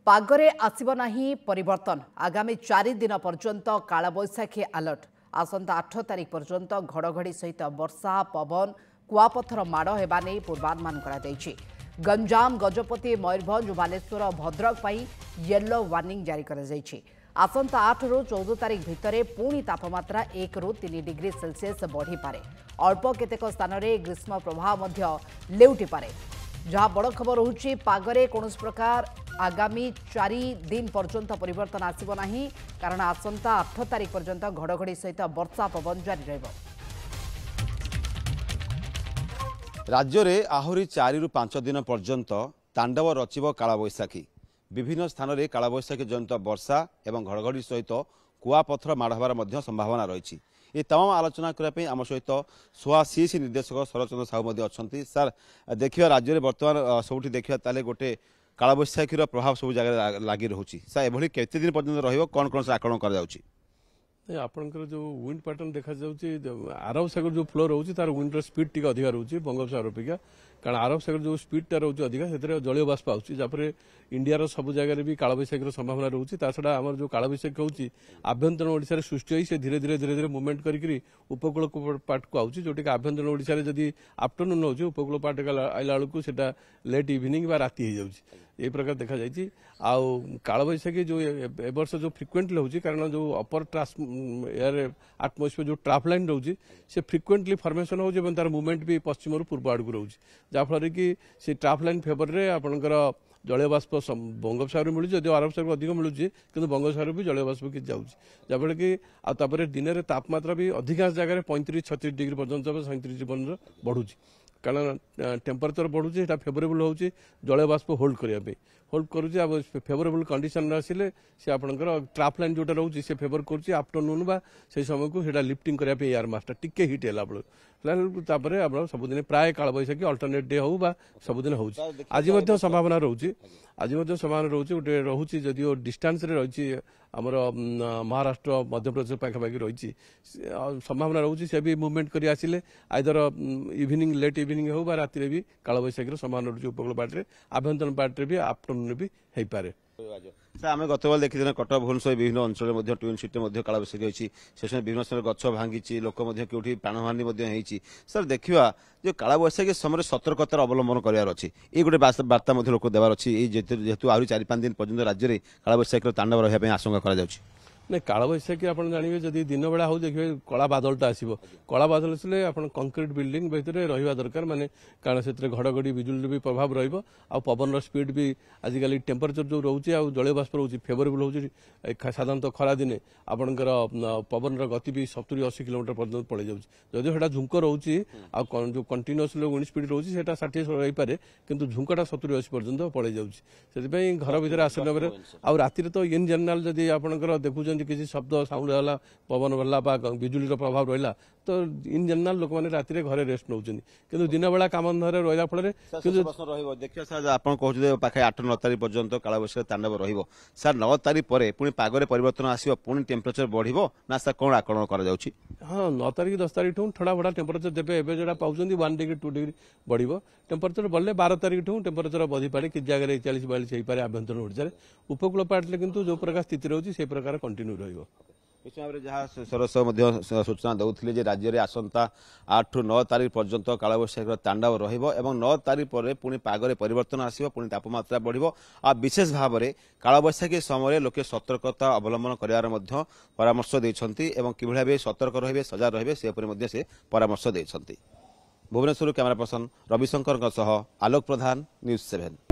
पागरे Asib नाही परिवर्तन आगामी 4 दिन पर्यंत कालबैशाखी अलर्ट आसंता 8 तारिख पर्यंत घड़घड़ी सहित वर्षा पवन कुआपथर माड़ हेबा नै पूर्वानुमान करा दैछि। गंजाम गजपति मयूरभंज बालेश्वर भद्रक पई येलो वार्निंग जारी करा दैछि। आसंता 8 रु 14 तारिख भितरे पुणी तापमात्रा 1 रु 3 डिग्री सेल्सियस बढ़ी पारे। अल्प केतेक स्थान रे ग्रीष्म प्रभाव मध्य लेउटी पारे। जहाँ बड़ खबर होउछि पागरे कौन प्रकार आगामी 4 दिन पर्यंत परिवर्तन आसिब नाही, कारण आसंता 8 तारिख पर्यंत घड़घड़ी सहित वर्षा पवन जारी रहिबो। राज्य में आहरी 4 रु 5 दिन पर्यंत तांडव रचिब कालबैशाखी। विभिन्न स्थान में कालबैशाखी जनित वर्षा एवं घड़घड़ी सहित कुआपथर माड़ होबार संभावना रही। ये तमाम आलोचना करने आम सहित सोआ सीएसी निर्देशक शरचंद्र साहू अच्छा। सार देखिए राज्य में बर्तमान सबुठी देखिए ताले गोटे कालबैशाखीर प्रभाव सब जगह लगी रोचे। सार एभली केते दिन पर्यंत रहिबो कौन कौन से आकलन कर जाउची? आपंकर जो विंड पैटर्न देखा आरब सागर जो फ्लो रोचे तार विंडर स्पीड टी अधिक रोचे बंगोपसागर अपेक्षा, कारण आरब सागर जो स्पीडटा रोचे अधिक से जलीय बाष्प आसपर इंडियार सब जगह भी कालबैशाखीर संभावना रोचे। छड़ा आम जो कालबैशाखी होची आभ्यंतरण ओडिशा सृष्टि होई से धीरे धीरे धीरे धीरे मुवमेंट करी उपकूल पार्ट को आउची, जोटी आभ्यंतरण ओडिशा जदि आफ्टरनून होची उपकूल पार्ट आइला बेलू से लेट इवनिंग बा राति हो जाउची। ये प्रकार देखा जाइए। आउ कालबैशाखी जो ए वर्ष जो फ्रिक्वेंटली होची, कारण जो अपर एयर आटमोस्फियर जो ट्राफ लाइन रोचे से फ्रिक्वेंटली फॉर्मेशन होची एवं तार मूवमेंट भी पश्चिम रु पूर्व आड़ को रोचे, जहाँफल कि से ट्राफ लाइन फेवर में आपंकर जलीय बाष्प बंगोपसागर मिलूँ, जो अरब सागर अधिक मिलूँ कि बंगोपसागर भी जलीय बाष्प कि जाऊँगी, जहाँफल कि आपर दिन में तापमात्रा भी अधिकांश जगह 35-36 डिग्री पर्यटन 37 पर्यटन बढ़ुची, कारण टेम्परेचर बढ़ुची फेवरेबल होची जलीय बाष्प होल्ड करुचे। अब फेवरेबल कंडीशन आसिले से आपंकर ट्राफ लाइन जोटा रोचे से फेवर करुचे आफ्टरनून बा से समय को लिफ्टिंग करने एयर मासटा टिके हिट है आप सबुदिन प्राय कालबैशाखी अल्टरनेट डे हो सबुदिन हो। आज संभावना रोचे गोटे रोचे जदिव डिस्टेंस रही आमर महाराष्ट्र मध्यप्रदेश पाखापाखि रही संभावना रोचे से भी मुवमेंट कर आसिले आइदर इवनिंग लेट इवनिंग हो राति भी कालबैशाखीर संभावना रोचे उपकूल पार्टे आभ्यंतरण पार्टे भी आफ्टरनून भी हो पारे। सर आम गत बार देखी कटक भुवनेश्वर विभिन्न अंचल ट्विन सिटी कालबैशाखी होती से समय विभिन्न स्थान गछ भांगी लोक कौटी प्राणहानि होती। सर देखा जो कालबैशाखी समय सतर्कतार अवलंबन करार अच्छी ये गोटे बार्ता लोक देवार अच्छी जेहेतु आहरी 4-5 दिन पर्यटन राज्य में कालबैशाखी तांडव रही आशंका कर नहीं कालबैशाखी आप जानवे जब दिन बेला हो देखिए कला बादलटा आसो कला बादल आसले आप कंक्रीट बिल्डिंग भीतर रहा दरकार माने, कारण से घड़घड़ी बिजुली भी प्रभाव रही पवन स्पीड भी आजिकल टेम्परेचर जो रोचे आ जलीय बाष्प रोचे फेवरेबल हो साधारणतः खरा दिने आपंकर पवन गति भी 70-80 किलोमीटर पर्यटन पड़े जाऊँगी। जदि से झुंक रोचे जो कंटिन्यूअस विंड स्पीड रोचे से 60 रही पारे कि झुंकटा 70-80 पर्यटन पड़े जाऊँगी। घर भीतर आसने आ राति तो इन जनरल जदि आपंकर देखुं किसी शब्द साउंड है पवन भरला बिजुली प्रभाव रहा तो इन जनरल लोक मैंने राति घरे रेस्ट नौ कि दिन बेला कम धरे रहा फल देखिए सर आप पाखे 8-9 तारिख पर्यंत कालबैशाखी तांडव रही। सर 9 तारिख पर पुणी पागरे परिवर्तन आसो पुणी टेम्परेचर बढ़ो ना सर कौन आकलन कर? हाँ 9 तारिख 10 तारिख ठूँ थोड़ा बड़ा टेम्परेचर देवे एवं जो पाँच 1 डिग्री 2 डिग्री बढ़ो टेम्परेचर बढ़ले 12 तारिख ठूँ टेम्परेचर बढ़ी पारे कि जगह 41-42 हो पारे आभ्यंतरण ओडिशा उपकूल पार्टे किंतु जो प्रकार स्थिति रोचे से प्रकार कंटिन्यू जहाँ सरस सूचना दौले राज्य में आसंता 8 रु 9 तारिख पर्यंत कालबैशाखी तांडव रहा 9 तारिख पर पुणी पागरे परिवर्तन आसो पुणी तापमात्रा बढ़ो आ विशेष भाव में कालबैशाखी समय लोके सतर्कता अवलंबन करार परामर्श देइछंती एवं किभଳି भाबे सतर्क रहिबे सजग रहिबे से परामर्श देइछंती। भुवनेश्वर कैमरा पर्सन रविशंकर आलोक प्रधान, न्यूज 7।